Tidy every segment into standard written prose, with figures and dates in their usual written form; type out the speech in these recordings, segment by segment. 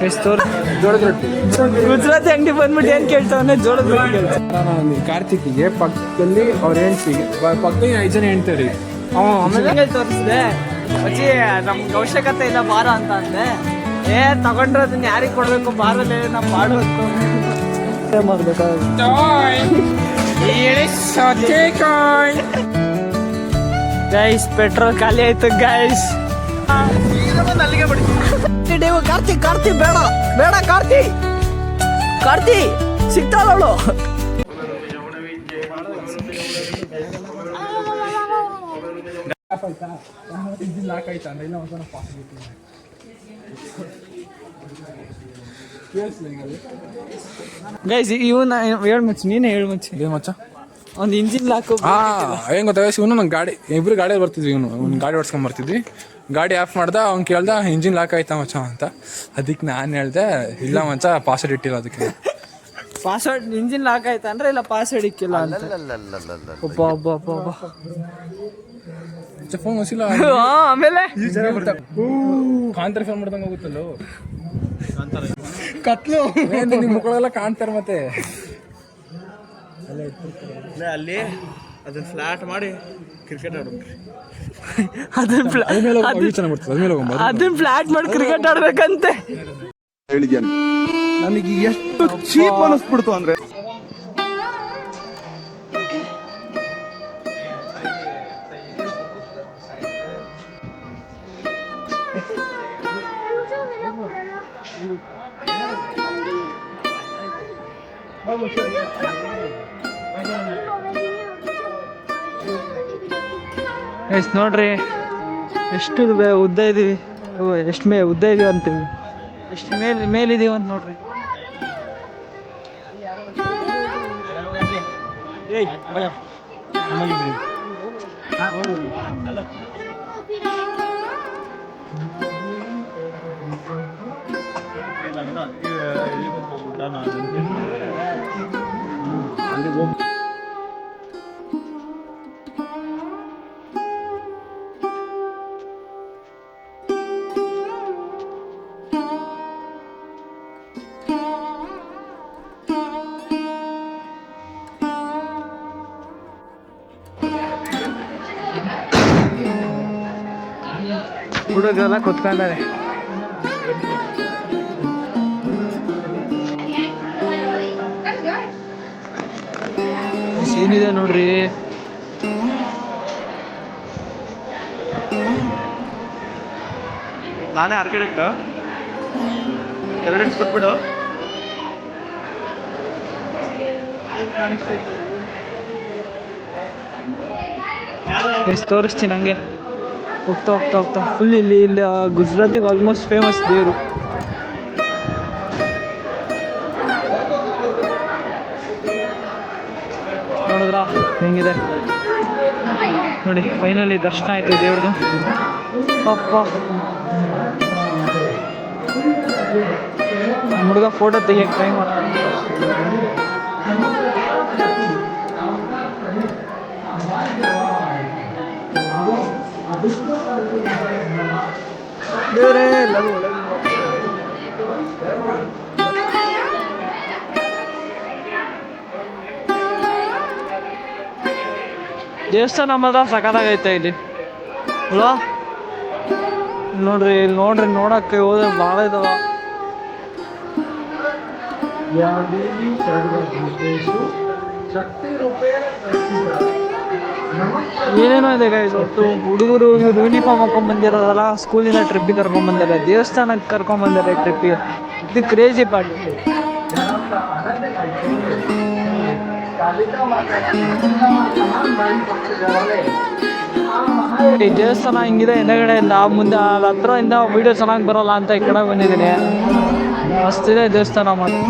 ಎಷ್ಟು ಜೋಳದ ರೊಟ್ಟಿ. ಗುಜರಾತಿ ಅಂಗಡಿ ಬಂದ್ಬಿಟ್ಟು ಏನು ಕೇಳ್ತಾವನೆ ಜೋಳದ ರೊಟ್ಟಿ ಕೇಳ್ತಾನೆ. ಕಾರ್ತಿಕ್ಗೆ ಪಕ್ಕದಲ್ಲಿ ಅವ್ರ ಹೆಂಡ್ತಿಗೆ ಪಕ್ಕದಲ್ಲಿ 5 ಜನ ಹೆಣ್ತಾರೆ. ಆಮೇಲೆ ತೋರಿಸಿದೆ ಅಜ್ಜಿ ನಮ್ಗೆ ಅವಶ್ಯಕತೆ ಇಲ್ಲ ಬಾರ ಅಂತ ಅಂದೆ. ತಗೊಂಡ್ರೆ ಅದನ್ನ ಯಾರಿಗೆ ಕೊಡ್ಬೇಕು ಬಾರಲ್ಲೇ ನಾವು ಬಾಡೋದು ಮಾಡ್ಬೇಕಾಗುತ್ತೆ. ಗೈಸ್ ಪೆಟ್ರೋಲ್ ಖಾಲಿ ಆಯ್ತು ಗೈಸ್. ಕಾರ್ತಿ ಬೇಡ ಬೇಡ ಕಾರ್ತಿ ಸಿಗ್ತಾಳ ಅವಳು. ಗೈಸ್ ಇವನ್ನ ಹೇಳು ಮಚ್ಚ, ನೀನೇ ಹೇಳು ಮಚ್ಚ. ಏನು ಮಚ್ಚ? ಒಂದು ಇಂಜಿನ್ ಲಾಕು. ಏನು ಗೊತ್ತಾ ಇವನು ನಂಗೆ ಗಾಡಿ ಇಬ್ರು ಗಾಡಿಯಲ್ಲಿ ಬರ್ತಿದ್ವಿ. ಒಂದು ಗಾಡಿ ಓಡಿಸ್ಕೊಂಡ್ ಬರ್ತಿದ್ವಿ. ಗಾಡಿ ಆಫ್ ಮಾಡ್ದ, ಅವ್ನು ಕೇಳ್ದ ಇಂಜಿನ್ ಲಾಕ್ ಆಯ್ತಾ ಮಚ್ಚ ಅಂತ. ಅದಕ್ಕೆ ನಾನು ಹೇಳ್ದೆ ಇಲ್ಲ ಮಚ್ಚ ಪಾಸ್ವರ್ಡ್ ಇಟ್ಟಿಲ್ಲ ಅದಕ್ಕೆ. ಪಾಸ್ವರ್ಡ್ ಇಂಜಿನ್ ಲಾಕ್ ಆಯ್ತಾ ಅಂದ್ರೆ ಇಲ್ಲ ಪಾಸ್ವರ್ಡ್ ಇಕ್ಕಿಲ್ಲ ಅಂತ. ಫೋನ್ ಹೊಸಿಲ್ಲ. ಆಮೇಲೆ ಕಾಂತಾರ ಫೋನ್ ಮಾಡ್ದಂಗೆ ಹೋಗುತ್ತಲ್ಲೋ ಕತ್ಲು. ನಿಮ್ಮ ಮಕ್ಕಳೆಲ್ಲ ಕಾಣ್ತಾರೆ ಮತ್ತೆ ಅಲ್ಲಿ ಅದನ್ನ ಫ್ಲಾಟ್ ಮಾಡಿ ಕ್ರಿಕೆಟ್ ಆಡ್ಬೇಕ್ರಿ. ಅದನ್ನ ಫ್ಲಾಟ್ ಮಾಡಿ ಕ್ರಿಕೆಟ್ ಆಡ್ಬೇಕಂತೆ ಹೇಳಿದ್ಯಾನ. ನನಗೆ ಎಷ್ಟು ಚೀಪ್ ಅನಿಸ್ಬಿಡ್ತು ಅಂದ್ರೆ ಎಷ್ಟು ನೋಡ್ರಿ ಎಷ್ಟು ಉದ್ದ ಇದೀವಿ, ಎಷ್ಟು ಉದ್ದ ಇದೀವಿ ಅಂತೀವಿ, ಎಷ್ಟು ಮೇಲಿದೀವಿ ಅಂತ ನೋಡ್ರಿ. ಹುಡುಗರೆಲ್ಲ ಕುತ್ಕೊಂಡಾರೆ. ಏನಿದೆ ನೋಡ್ರಿ. ನಾನೇ ಆರ್ಕಿಟೆಕ್ಟ್, 2 ಕೊಟ್ಬಿಡು. ಎಷ್ಟು ತೋರಿಸ್ತೀನಿ ಹಂಗೆ ಹೋಗ್ತಾ ಫುಲ್ ಇಲ್ಲಿ ಗುಜರಾತಿಗೆ ಆಲ್ಮೋಸ್ಟ್ ಫೇಮಸ್ ದೇವರು. ನೋಡಿದ್ರಾ ಹೆಂಗಿದೆ ನೋಡಿ. ಫೈನಲಿ ದರ್ಶನ ಆಯ್ತು ದೇವ್ರದ್ದು. ಅಪ್ಪ ಹುಡುಗ ಫೋಟೋ ತೆಗಿಯಕ್ಕೆ ಟ್ರೈ ಮಾಡ್ತಾನೆ. ದೇವರೇ ದೇವಸ್ಥಾನ ಮಾತ್ರ ಸಖತ್ತಾಗೈತೆ ಇಲ್ಲಿ ಅಲ್ವಾ. ನೋಡ್ರಿ ನೋಡಕ್ಕೆ ಹೋದ್ರೆ ಭಾಳ ಇದಾವ. ಏನೇನೋ ಇದೆ ಗೈಸ್. ಒಟ್ಟು ಹುಡುಗರು ಯೂನಿಫಾರ್ಮ್ ಹಾಕೊಂಡ್ ಬಂದಿರೋದಲ್ಲ, ಸ್ಕೂಲಿಂದ ಟ್ರಿಪ್ಪಿಗೆ ಕರ್ಕೊಂಡ್ಬಂದಾರೆ, ದೇವಸ್ಥಾನಕ್ಕೆ ಕರ್ಕೊಂಡ್ಬಂದಾರೆ ಟ್ರಿಪ್ಪಿಗೆ. ಇದು ಕ್ರೇಜಿ ಪಾರ್ಟ್. ಈ ದೇವಸ್ಥಾನ ಹಿಂಗಿದೆ, ಹಿಂದಗಡೆ ಇಂದ ಮುಂದೆ ಹತ್ರ ಇಂದ ವಿಡಿಯೋ ಚೆನ್ನಾಗಿ ಬರೋಲ್ಲ ಅಂತ ಈ ಕಡೆ ಬಂದಿದ್ದೀನಿ. ಮಸ್ತಿದೆ ದೇವಸ್ಥಾನ ಮಾತ್ರ.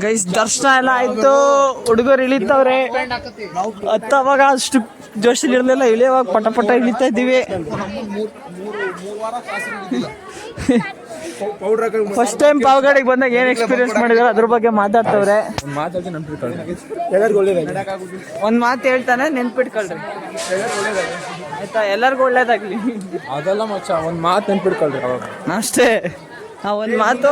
ಗೈಸ್ ದರ್ಶನ ಎಲ್ಲ ಆಯ್ತು, ಹುಡುಗರು ಇಳಿತವ್ರೆ. ಹತ್ತವಾಗ ಅಷ್ಟು ಜೋಶಲ್ಲಿ ಇರಲಿಲ್ಲ, ಇಳಿಯುವಾಗ ಪಟ ಪಟ ಇಳಿತಾ ಇದ್ದೀವಿ. ಫಸ್ಟ್ ಟೈಮ್ ಪಾವಗಡಿಗೆ ಬಂದಾಗ ಏನ್ ಎಕ್ಸ್ಪೀರಿಯನ್ಸ್ ಮಾಡಿದಾರೆ ಅದ್ರ ಬಗ್ಗೆ ಮಾತಾಡ್ತವ್ರೆ. ಒಂದ್ ಮಾತು ಹೇಳ್ತಾನೆ, ನೆನ್ಪಿಟ್ಕೊಳ್ರಿ ಆಯ್ತಾ? ಎಲ್ಲರಿಗೂ ಒಳ್ಳೇದಾಗ್ಲಿ. ಅದೆಲ್ಲ ಮಚ್ಚ, ಒಂದ್ ಮಾತು ನೆನ್ಪಿಟ್ಕೊಳ್ರಿ ಅಷ್ಟೇ. ಒಂದ್ ಮಾತು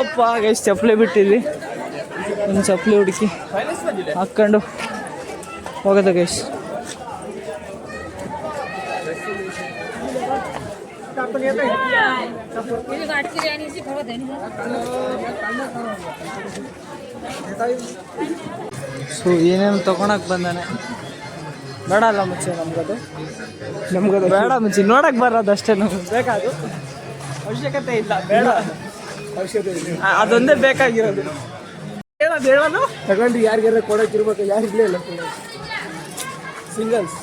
ಅಪ್ಪ ಗೈಸ್ ಚಪ್ಪಲಿ ಬಿಟ್ಟಿದ್ವಿ, ಒಂದು ಚಪ್ಪಲಿ ಹುಡುಕಿ ಹಾಕ್ಕೊಂಡು ಹೋಗೋದು ಗೈಸ್. ಸೊ ಏನೇನು ತಗೊಳಕ್ ಬಂದಾನೆ, ಬೇಡ ಅಲ್ಲ ಮುಚ್ಚೆ, ನಮ್ಗದು ಬೇಡ ಮುಚ್ಚಿ, ನೋಡಕ್ ಬರೋದು ಅಷ್ಟೇ, ನಮ್ಗೆ ಬೇಕಾದು ಅವಶ್ಯಕತೆ ಇಲ್ಲ, ಬೇಡ ಅದೊಂದೇ ಬೇಕಾಗಿರೋದು. ಹೇಳೋದು ತಗೊಂಡು ಯಾರಿಗಾರ ಕೊಡೋಕೆ ಇರ್ಬೇಕು, ಯಾರಿಗಲೇ ಇಲ್ಲ ಸಿಂಗಲ್ಸ್.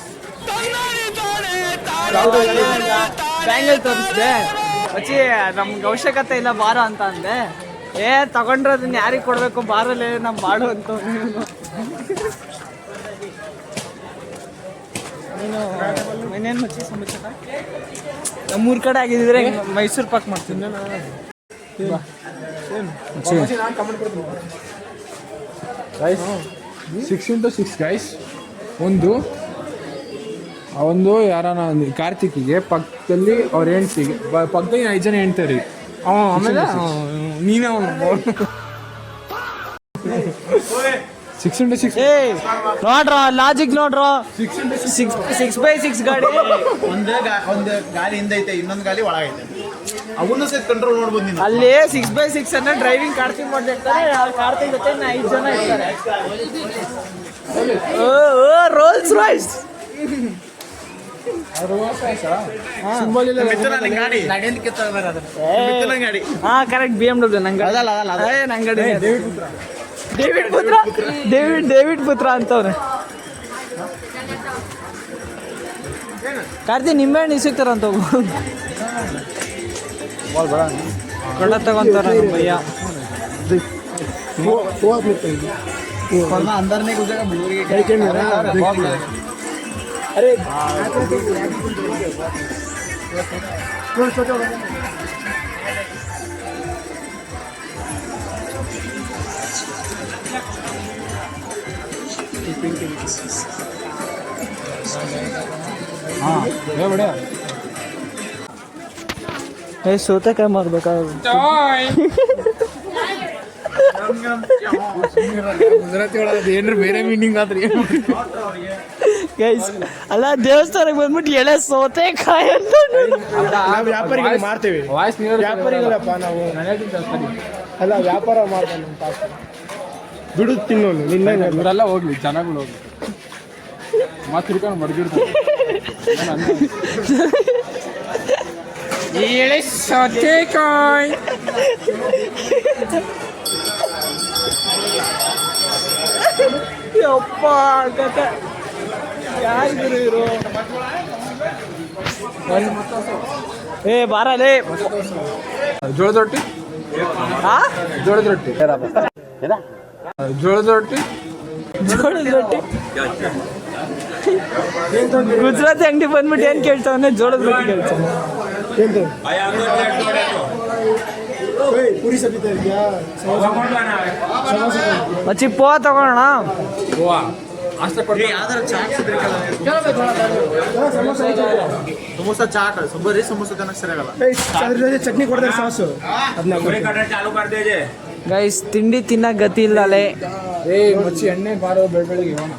ಬ್ಯಾಂಗಲ್ ತೋರಿಸ್ದೆ ಮಚ್ಚಿ, ನಮ್ಗೆ ಅವಶ್ಯಕತೆ ಇಲ್ಲ ಬಾರೋ ಅಂತ ಅಂದೆ. ತಗೊಂಡ್ರೆ ಅದನ್ನ ಯಾರಿಗೆ ಕೊಡಬೇಕು, ಬಾರಲ್ಲೇ ನಮ್ಮ ಬಾಡು ಅಂತ. ನೀನು ಇನ್ನೇನು ಮಚ್ಚಿ ಸಮಾಚಾರ? ನಮ್ಮೂರ ಕಡೆ ಆಗಿದ್ರೆ ಮೈಸೂರು ಪಾಕ್ ಮಾಡ್ತೀನಿ. 6x6 guys. ಒಂದು ಯಾರನ ಕಾರ್ತಿಕ್ಗೆ ಪಕ್ಕದಲ್ಲಿ ಅವ್ರ ಹೆಂಡ್ತಿಗೆ, ಪಕ್ಕದಲ್ಲಿ 5 ಜನ ಹೆಣ್ತಾರೆ. ಆಮೇಲೆ ನೀವೇ 6x6 ನೋಡ್ರ ಲಾಜಿಕ್ ನೋಡ್ರ. 6x6 ಗಾಡಿ, ಒಂದು ಗಾಲಿ ಹಿಂದೈತೆ, ಇನ್ನೊಂದು ಗಾಲಿ ಒಳಗೈತೆ, ಅವನ್ನ ಸಹಿತ ಕಂಟ್ರೋಲ್ ಮಾಡ್ಬೋದು ನೀನು. ಅಲ್ಲಿ 6x6 ಅನ್ನ ಡ್ರೈವಿಂಗ್ ಕಾರ್ತಿಕ್ ಮಾಡಿರ್ತಾರೆ, ಕಾರ್ತಿಕ್ ಜೊತೆ 5 ಜನ ಇರ್ತಾರೆ. ರೋಲ್ಸ್ ರಾಯ್ಸ್ ಗಾಡಿ. ಹಾ ಕರೆಕ್ಟ್, BMW ನಂಗೆ ನಂಗಡಿ. ಡೇವಿಡ್ ಪುತ್ರ ಅಂತವ್ರೆ. ಕಾರ್ತಿ ನಿಂಬೆಹಣ್ಣು ಸಿಗ್ತಾರಂತ ಕಳ್ಳ ತಗೊಂತಾರ ನಮ್ಮ ಭಯ್ಯ. अंदर नहीं घुसेगा, अरे हाँ बढ़िया. ಸೌತೆಕಾಯಿ ಮಾಡ್ಬೇಕಾದ್ರೆ ಗುಜರಾತಿ ಒಳಗೆ ಏನ್ರ ಬೇರೆ ಮೀನಿಂಗ್ ಆದ್ರಿ ಗೈಸ್. ಅಲ್ಲ ದೇವಸ್ಥಾನಕ್ಕೆ ಬಂದ್ಬಿಟ್ಟು ಎಳೆ ಸೌತೆಕಾಯಿ ಅಂತ ವ್ಯಾಪಾರಿಗಳು ಮಾಡ್ತೇವೆ. ವಾಯ್ಸ್ ವ್ಯಾಪಾರಿಗಳಪ್ಪ ನಾವು, ಅಲ್ಲ ವ್ಯಾಪಾರ ಮಾಡ್ತಾನೆ ದುಡ್ಡು ತಿನ್ನೋನು. ಇವರೆಲ್ಲ ಹೋಗ್ಲಿ, ಜನಗಳು ಹೋಗ್ಲಿ, ಮತ್ತೆ ತಿರ್ಕೊಂಡು ಮಡ್ಗಿಡ್ತಾರೆ. ಎಳೆ ಸೌತೆಕಾಯಿ ಅಪ್ಪ ಕತೆ ಯಾರಿದ್ರು ಇವರು. ಬಾರಲೇ ಜೋಳದ ರೊಟ್ಟಿ, ಜೋಳದ ರೊಟ್ಟಿ, ಜೋಳದ ರೊಟ್ಟಿ, ಜೋಳದ ರೊಟ್ಟಿ. ಗುಜರಾತಿ ಅಂಗಡಿ ಬಂದ್ಬಿಟ್ಟು ಏನ್ ಕೇಳ್ತಾವನೆ? ಜೋಳದ ರೊಟ್ಟಿ ಕೇಳ್ತಾನೆ. ಪೂರಿ ಸಬ್ಜಿ ಮಚ್ಚಿ ಪೋಹ ತಗೋಣ. ಸಮೋಸ ಚಾಟ್ ಬರೀ ಸಮೋಸ ಸರಿಯಾಗಲ್ಲ. ಚಟ್ನಿ ಕೊಡ್ತಾರೆ ಸಾಸು, ಗೈಸ್ ತಿಂಡಿ ತಿನ್ನಕ್ ಗತಿ ಇಲ್ಲ ಅಲ್ಲೇ. ಮಚ್ಚಿ ಎಣ್ಣೆ ಬಾರೋ ಬೆಳಗ್ಗೆ ಇವನ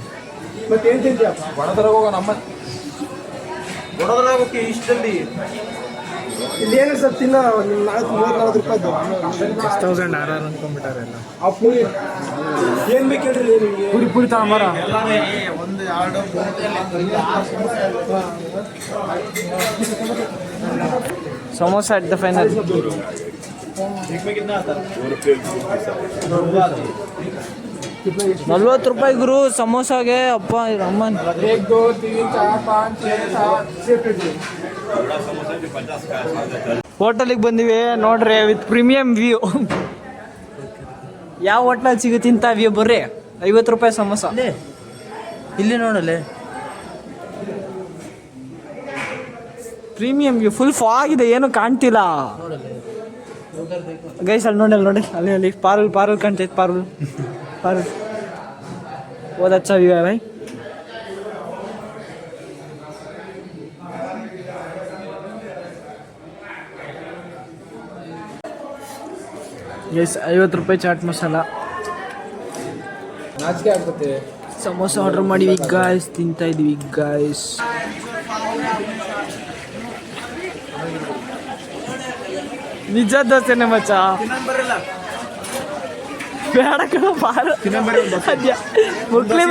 ಮತ್ತೆ ಏನ್ ತಿಂತೀಯಪ್ಪ? ಬಡದರ ಹೋಗೋ ನಮ್ಮ ಬಡೋದ್ರಾಗ ಹೋಗಿ ಇಷ್ಟಲ್ಲಿ ಇಲ್ಲಿ ಏನು ಸರ್ ತಿನ್ನ ₹40 6000 ಅನ್ಕೊಂಡ್ಬಿಟ್ಟಾರೆ ಎಲ್ಲ. ಆ ಪೂರಿ ಏನು ಬೇಕು ಹೇಳ್ರಿ, ಪೂರಿ ಪೂರಿ ತಗೊಂಬಾರ. ಒಂದು ಎರಡು ಸಮೋಸ ಅಟ್ ದ ಫೈನಲ್. 40 ರೂಪಾಯಿ ಗುರು ಸಮೋಸಾಗೆ. ಅಪ್ಪ ಅಮ್ಮನ್ 1 2 3 4 5 6 7 ಹೋಟೆಲಿಗೆ ಬಂದಿವಿ ನೋಡ್ರಿ, ವಿತ್ ಪ್ರೀಮಿಯಂ ವ್ಯೂ. ಯಾವ ಹೋಟ್ಲಲ್ಲಿ ಸಿಗುತ್ತೆ ಇಂಥ ವ್ಯೂ? ಬರ್ರಿ, 50 ರೂಪಾಯಿ ಸಮೋಸ. ಇಲ್ಲಿ ನೋಡಲೆ ಪ್ರೀಮಿಯಂ ವ್ಯೂ. ಫುಲ್ ಫಾಗ್ ಇದೆ, ಏನು ಕಾಣ್ತಿಲ್ಲ ಗೈಸ್. ಅಲ್ಲಿ ನೋಡಿ ಅಲ್ಲಿ ಪಾರುಲ್ ಕಾಣ್ತೈತೆ. ಪಾರುಲ್ बहुत अच्छा व्यू है भाई. ಗೈಸ್ 50 ರೂಪಾಯಿ ಚಾಟ್ ಮಸಾಲ. ನಾಚಿಕೆ ಆಗ್ತದೆ. ಸಮೋಸ ಆರ್ಡರ್ ಮಾಡಿವಿ ಗಾಯ್ಸ್, ತಿಂತಾ ಇದೀವಿ ಗಾಯ್ಸ್. ನಿಜ ದೋಸೆನೆ ಮಚ್ಚ. ಬೇಡ ಕಣ ಬಾರು ಸದ್ಯ ಕೊಟ್ರೆ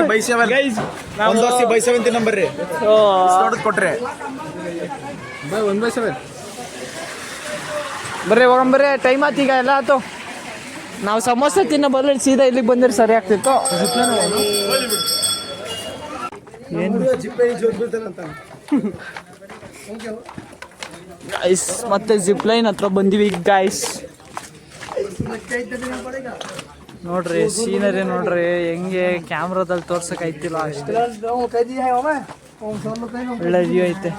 ಬೈ 1/7 ಬರ್ರಿ ಹೋಗಂಬರ್ರಿ. ಟೈಮ್ ಆಯ್ತು ಈಗ ಎಲ್ಲ ಆಯ್ತು. ನಾವು ಸಮೋಸ ತಿನ್ನೋ ಬದಲು ಸೀದಾ ಇಲ್ಲಿಗೆ ಬಂದಿರಿ ಸರಿ ಆಗ್ತಿತ್ತು. ಗೈಸ್ ಮತ್ತೆ ಜಿಪ್ ಲೈನ್ ಹತ್ರ ಬಂದಿವಿ ಗೈಸ್. ನೋಡ್ರಿ ಸೀನರಿ ನೋಡ್ರಿ ಹೆಂಗೆ ಕ್ಯಾಮ್ರಾದಲ್ಲಿ ತೋರ್ಸಕ್ ಐತಿಲ್ಲ ಅಷ್ಟೇ. ಒಳ್ಳೆ ವ್ಯೂ ಐತೆ.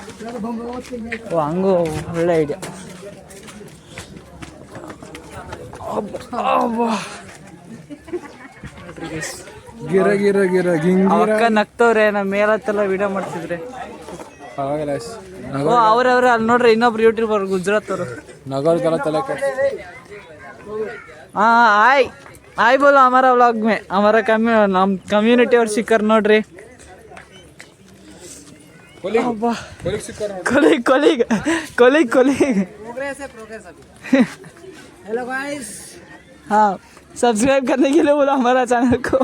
ಓ ಹಂಗೂ ಒಳ್ಳೆ ಐಡಿಯಾ. ಅಕ್ಕ ನಗ್ತವ್ರೆ, ನಮ್ಮ ಮೇಲತ್ತೆಲ್ಲ ವಿಡಿಯೋ ಮಾಡ್ತಿದ್ರೆ. ಓ ಅವ್ರವ್ರೆ ಅಲ್ಲಿ ನೋಡ್ರಿ, ಇನ್ನೊಬ್ರು ಯೂಟ್ಯೂಬರ್ ಗುಜರಾತ್ ಅವರು. हाँ आई बोलो हमारा व्लॉग में. हमारा कम्युनिटी और शिकर नोड्री. कोलीग. Hello guys. हाँ सब्सक्राइब करने के लिए बोलो हमारा चैनल को.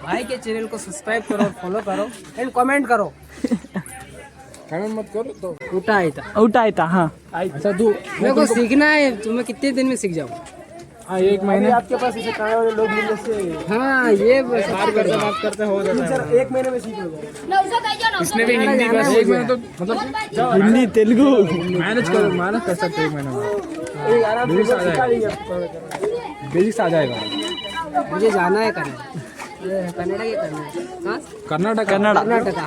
भाई के चैनल को सब्सक्राइब करो, फॉलो करो एंड कमेंट करो. कमेंट मत करो तो ऊटा आयता. हाँ अच्छा तू मेरे को सीखना है. तुम्हें कितने दिन में सीख जाओ? हाँ 1 महीने. आपके पास ऐसे खाने वाले लोग मिलने से हाँ ये बात करते हो जाता है. 1 महीने में सीख लोगे. इसने भी हिंदी बस 1 महीने तो मतलब हिंदी तेलुगु मैनेज कर सकते 1 महीने में. बेसिक्स आ जाएगा. मुझे जाना है करना. कन्नड़ा के करना है. हाँ कर्नाटक.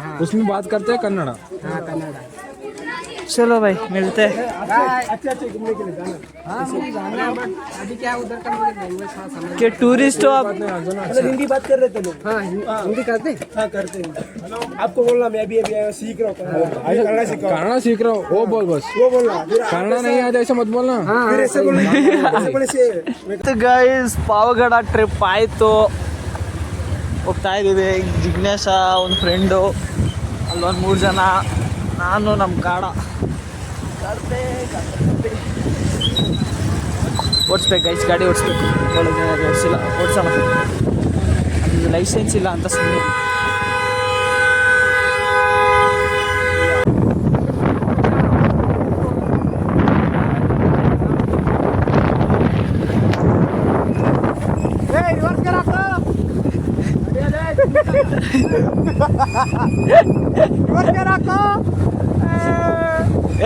हाँ उसमें बात करते हैं कन्नड़ा. हाँ कन्नड़ा. चलो भाई मिलते हैं. अच्छे घूमने के लिए जाना. हाँ मुझे जाना है बट अभी क्या उधर का मुझे लैंग्वेज थोड़ा समझ. कि टूरिस्ट हो आप? मतलब हिंदी बात कर रहे थे लोग. हाँ हिंदी करते. हाँ करते हैं. आपको बोलना मैं अभी सीख रहा हूँ. कन्नड़ा सीख रहा हूँ. वो बोल बस. वो बोलना. कन्नड़ा नहीं आता ऐसा मत बोलना. फिर ऐसे बोलना. ऐसे बोलने से ಗೈಸ್ ಪಾವಗಡ ಟ್ರಿಪ್ ಆಯಿತು. ಹೋಗ್ತಾ ಇದ್ದೀವಿ. ಜಿಗ್ನೇಶ ಒಂದು ಫ್ರೆಂಡು, ಅಲ್ಲೊಂದು 3 ಜನ, ನಾನು ನಮ್ಮ ಕಾಡ. ಓಡಿಸ್ಬೇಕು ಗೈಸ್, ಗಾಡಿ ಓಡಿಸ್ಬೇಕು. ಓಡಿಸೋಣ. ಅದು ಲೈಸೆನ್ಸ್ ಇಲ್ಲ ಅಂತ ಸುಮ್ಮನೆ.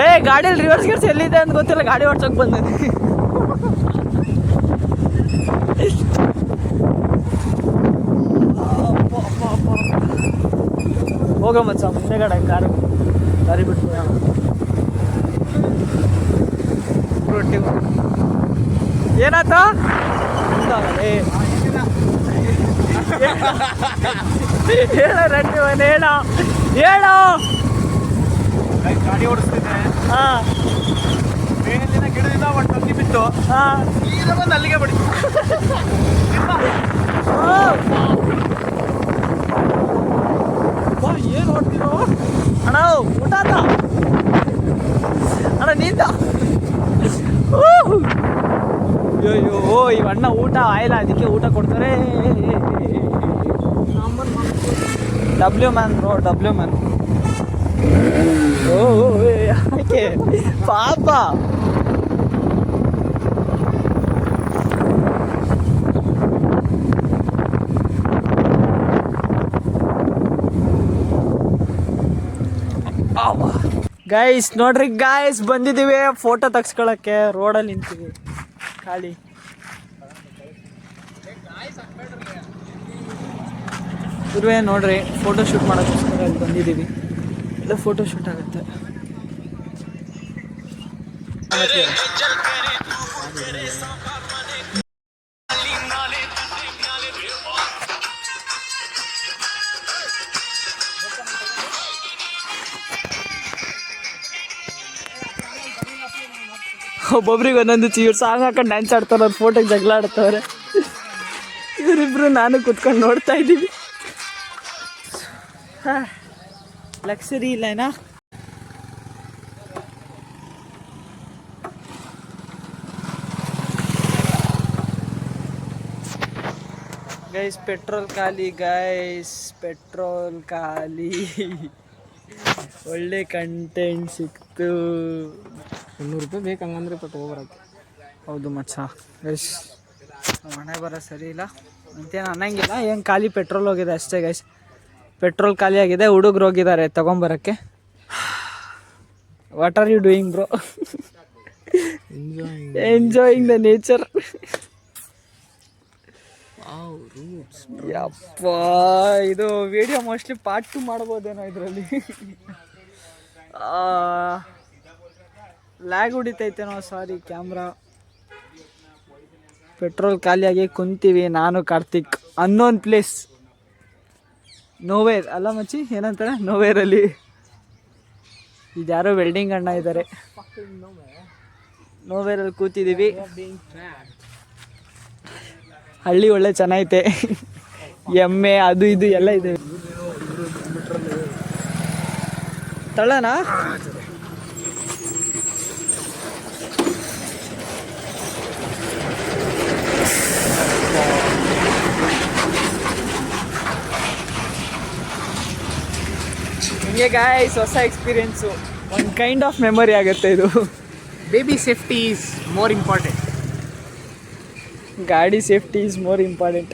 ಏ ಗಾಡಿಯಲ್ಲಿ ರಿವರ್ಸ್ ಗಿರ್ಸ್ ಎಲ್ಲಿದೆ ಅಂತ ಗೊತ್ತಿಲ್ಲ, ಗಾಡಿ ಓಡ್ಸೋಕೆ ಬಂದಿದೆ. ಹೋಗ ಮಚ್ಚ ಮುಂದೆಗಡೆ ಗಾಡಿ ಬಿಟ್ಟು ಏನಾಯ್ತ ಹೇಳ ರಂಡಿ ಮನೆ ಹೇಳೋ. ಗಾಡಿ ಓಡಿಸ್ತಿದ್ದೆ. ಹಾಂ ಮೇಲಿನ ಗಿಡದಿಂದ ಒಂದು ಹಕ್ಕಿ ಬಿತ್ತು. ಹಾಂ ಈಗ ಬಂದು ಅಲ್ಲಿಗೆ ಬಡಿತು. ಏನು ನೋಡ್ತೀರೋ ಅಣ್ಣ? ಊಟ ಆತ ಅಣ್ಣ? ನಿಂದ ಅಯ್ಯೋ ಇವ್ ಅಣ್ಣ ಊಟ ಆಯಿಲ್ಲ, ಅದಕ್ಕೆ ಊಟ ಕೊಡ್ತಾರೆ. W man bro, W man. ಓ ಯಾಕೆ ಪಾಪ. ಗೈಸ್ ನೋಡ್ರಿ ಗೈಸ್, ಬಂದಿದ್ದೀವಿ ಫೋಟೋ ತೆಗ್ಸ್ಕೊಳಕ್ಕೆ. ರೋಡಲ್ಲಿ ನಿಂತೀವಿ ಖಾಲಿ. ಇರುವೆ ನೋಡ್ರಿ, ಫೋಟೋ ಶೂಟ್ ಮಾಡೋಕ್ಕೋಸ್ಕರ ಇಲ್ಲಿ ಬಂದಿದ್ದೀವಿ. ಇಲ್ಲ ಫೋಟೋ ಶೂಟ್ ಆಗುತ್ತೆ. ಒಬ್ಬೊಬ್ರಿಗೆ ಒಂದೊಂದು ಇವ್ರು ಸಾಂಗ್ ಹಾಕೊಂಡು ಡ್ಯಾನ್ಸ್ ಆಡ್ತಾರೆ, ಅವ್ರ ಫೋಟೋಗೆ ಜಗಳ ಆಡ್ತವ್ರೆ. ಇವರಿಬ್ರು ನಾನು ಕುತ್ಕೊಂಡು ನೋಡ್ತಾ ಇದ್ದೀವಿ. ಲಕ್ಸರಿ ಇಲ್ಲೇನಾ? ಗೈಸ್ ಪೆಟ್ರೋಲ್ ಖಾಲಿ, ಗೈಸ್ ಪೆಟ್ರೋಲ್ ಖಾಲಿ. ಒಳ್ಳೆ ಕಂಟೆಂಟ್ ಸಿಕ್ತು. 200 ರೂಪಾಯಿ ಬೇಕು ಹಂಗಂದ್ರೆ ಪೆಟ್ರೋಲ್ ಬರೋಕ್ಕೆ. ಹೌದು ಮಚ್ಚ. ಗೈಸ್ ಮನೆ ಬರೋ ಸರಿ ಇಲ್ಲ ಅಂತೇನು ಅನ್ನಂಗಿಲ್ಲ, ಏನು ಖಾಲಿ ಪೆಟ್ರೋಲ್ ಹೋಗಿದೆ ಅಷ್ಟೇ ಗೈಸ್. ಪೆಟ್ರೋಲ್ ಖಾಲಿ ಆಗಿದೆ, ಹುಡುಗರು ಹೋಗಿದ್ದಾರೆ ತೊಗೊಂಬರೋಕ್ಕೆ. What are you doing bro? Enjoying the nature. ಯಪ್ಪ, ಇದು ವಿಡಿಯೋ ಮೋಸ್ಟ್ಲಿ ಪಾರ್ಟ್ 2 ಮಾಡ್ಬೋದೇನೋ ಇದರಲ್ಲಿ. ಲ್ಯಾಗ್ ಹೊಡಿತೈತೇನೋ, ಸಾರಿ ಕ್ಯಾಮ್ರಾ. ಪೆಟ್ರೋಲ್ ಖಾಲಿಯಾಗಿ ಕುಂತೀವಿ ನಾನು ಕಾರ್ತಿಕ್. ಅನ್ನೋನ್ ಪ್ಲೇಸ್, ನೋವೇರ್ ಅಲ್ಲ ಮಚ್ಚಿ, ಏನಂತಾರೆ ನೋವೇರಲ್ಲಿ. ಇದ್ಯಾರೋ ವೆಲ್ಡಿಂಗ್ ಅಣ್ಣ ಇದ್ದಾರೆ. ನೋವೇರಲ್ಲಿ ಕೂತಿದ್ದೀವಿ. ಹಳ್ಳಿ ಒಳ್ಳೆ ಚೆನ್ನಾಗೈತೆ, ಎಮ್ಮೆ ಅದು ಇದು ಎಲ್ಲ ಇದೆ. ತಳ್ಳನಾ? ಹಿಂಗೆ ಗಾಯ್ಸ್, ಹೊಸ ಎಕ್ಸ್ಪೀರಿಯನ್ಸು, ಒಂದು ಕೈಂಡ್ ಆಫ್ ಮೆಮೊರಿ ಆಗುತ್ತೆ ಇದು. Baby safety is more important. ಗಾಡಿ ಸೇಫ್ಟಿ ಈಸ್ ಮೋರ್ ಇಂಪಾರ್ಟೆಂಟ್.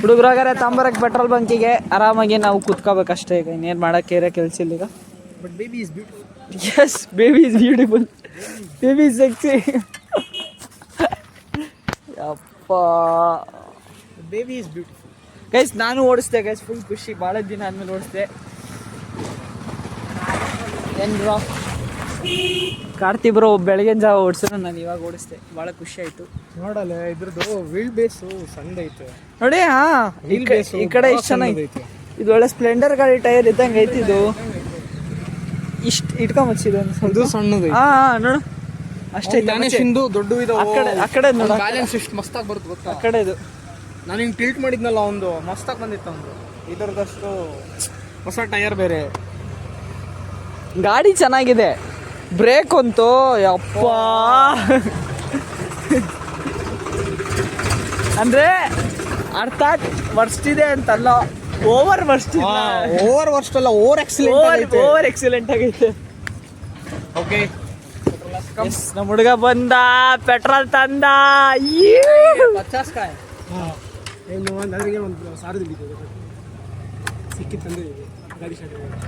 ಹುಡುಗರಾಗಾರೆ ತಾಂಬರಕ್ಕೆ ಪೆಟ್ರೋಲ್ ಬಂಕಿಗೆ ಆರಾಮಾಗಿ ನಾವು ಕೂತ್ಕೋಬೇಕಷ್ಟೇ. ಈಗ ಇನ್ನೇನು ಮಾಡೋಕ್ಕೆ ಇರೋ ಕೆಲಸ ಇಲ್ಲ ಈಗ. But baby is beautiful. Yes, baby is beautiful, baby is sexy. ಯಪ್ಪ, ಬೇಬಿ ಇಸ್ ಬ್ಯೂಟಿಫುಲ್. ಗೈಸ್ ನಾನು ಓಡಿಸ್ದೆ ಗೈಸ್, ಫುಲ್ ಖುಷಿ. ಭಾಳ ದಿನ ಆದಮೇಲೆ ಓಡಿಸ್ದೆ. ಏನು ಬ್ರೋ ಕಾರ್ತಿ ಬ್ರೋ ಬೆಳಗಿನ ಜಾವ ಓಡಿಸಿದ್ರು, ನಾನು ಇವಾಗ ಓಡಿಸ್ದೆ. ಭಾಳ ಖುಷಿ ಆಯಿತು. ನೋಡಲ್ಲ ಇದ್ರದ್ದು ವೀಲ್ ಬೇಸು ಸಣ್ಣದೈತೆ ನೋಡಿ. ಹಾಂ, ಈ ಕಡೆ ಇಷ್ಟು ಚೆನ್ನಾಗೈತೆ. ಇದು ಒಳ್ಳೆ ಸ್ಪ್ಲೆಂಡರ್ ಗಾಡಿ ಟೈರ್ ಇದ್ದಂಗೆ ಐತಿ. ಇದು ಇಷ್ಟು ಇಟ್ಕೊಂಬಚ್ಚಿದೆ ಇದು ಸಣ್ಣದು. ಹಾಂ ನೋಡು, ಅಷ್ಟೇ. ದೊಡ್ಡ ಇದು ಆ ಕಡೆ ನೋಡು, ಬ್ಯಾಲೆನ್ಸ್ ಎಷ್ಟು ಮಸ್ತಾಗಿ ಬರುತ್ತೆ ಗೊತ್ತಾ? ಆ ಕಡೆದು ನಾನು ಹಿಂಗೆ ಟಿಲ್ಟ್ ಮಾಡಿದ್ನಲ್ಲ, ಒಂದು ಮಸ್ತಾಗಿ ಬಂದಿತ್ತು ಒಂದು. ಇದರದಷ್ಟು ಹೊಸ ಟೈರ್ ಬೇರೆ. ಗಾಡಿ ಚೆನ್ನಾಗಿದೆ, ಬ್ರೇಕ್ ಅಂತೂ ಯಪ್ಪ. ಅಂದರೆ ಅರ್ಥಾತ್ ವರ್ಸ್ಟ್ ಇದೆ ಅಂತಲ್ಲ, ಓವರ್ ವರ್ಸ್ಟ್ ಇಲ್ಲ. ಓವರ್ ವರ್ಸ್ಟ್ ಅಲ್ಲ, ಓವರ್ ಎಕ್ಸಲೆಂಟ್. ಓವರ್ ಎಕ್ಸಲೆಂಟ್ ಆಗೈತೆ. ಓಕೆ, ನಮ್ಮ ಹುಡುಗ ಬಂದ, ಪೆಟ್ರೋಲ್ ತಂದ. 50 ಕಾಯ್ ನನಗೆ ಒಂದು ಸಾರಿ ದುಡ್ಡಿದೆ ಸಿಕ್ಕಿತ್ತಂದ್ರೆ ಗಾಡಿ ಸ್ಟಾರ್ಟ್.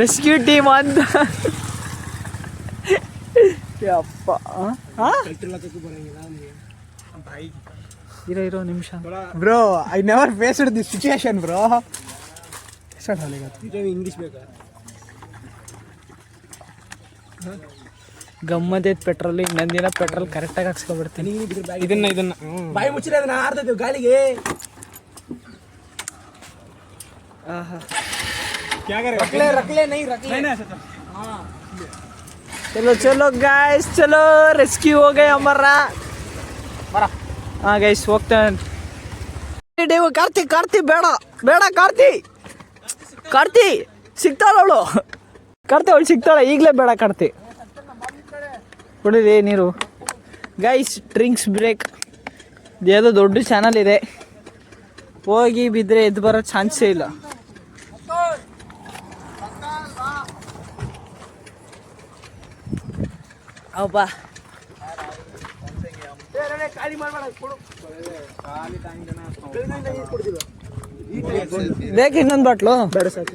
ರೆಸ್ಕ್ಯೂ ಟೀಮ್ ಅಂತ. ಯಪ್ಪ, ಇರೋ ನಿಮಿಷ bro, I never faced this situation bro. English ಬೇಕಾ? ಗಮ್ಮತ್ತೈತೆ ಪೆಟ್ರೋಲ್. ಈಗ ನಂದಿನ ಪೆಟ್ರೋಲ್ ಕರೆಕ್ಟಾಗಿ ಹಾಕ್ಸ್ಕೊಬಿಡ್ತೀನಿ. ಇದನ್ನ ಬಾಯಿ ಮುಚ್ಚಿಲ್ಲ, ಅದನ್ನ ಆರ್ದೈತೆ ಗಾಳಿಗೆ. ಆಹಾ, रखले नहीं चलो चलो गाइस, चलो रेस्क्यू हो गए हमारा. हाँ गाइस, ಹೋಗ್ತಾನೆ. ಕಾರ್ತಿ ಕಾರ್ತಿ ಬೇಡ ಬೇಡ, ಕಾರ್ತಿ ಸಿಗ್ತಾಳ ಅವಳು. ಅವಳು ಸಿಗ್ತಾಳೆ ಈಗಲೇ. ಬೇಡ ಕಾರ್ತಿ, ಕುಡೀರಿ ನೀರು. Guys drinks break. ಯಾವುದೋ ದೊಡ್ಡ ಚಾನಲ್ ಇದೆ, ಹೋಗಿ ಬಿದ್ದರೆ ಎದ್ದು ಬರೋ ಚಾನ್ಸೇ ಇಲ್ಲ. ಅಬ್ಬಾ ಖಾಲಿ ಮಾಡಬೇಡ ಕೊಡು ಬೆಳಗ್ಗೆಯಿಂದ ನೀರು ಕೊಡ್ತಿಲ್ಲ ಬೇಕು ಇನ್ನೊಂದು ಬಾಟ್ಲು ಬೇಡ ಸಾಕು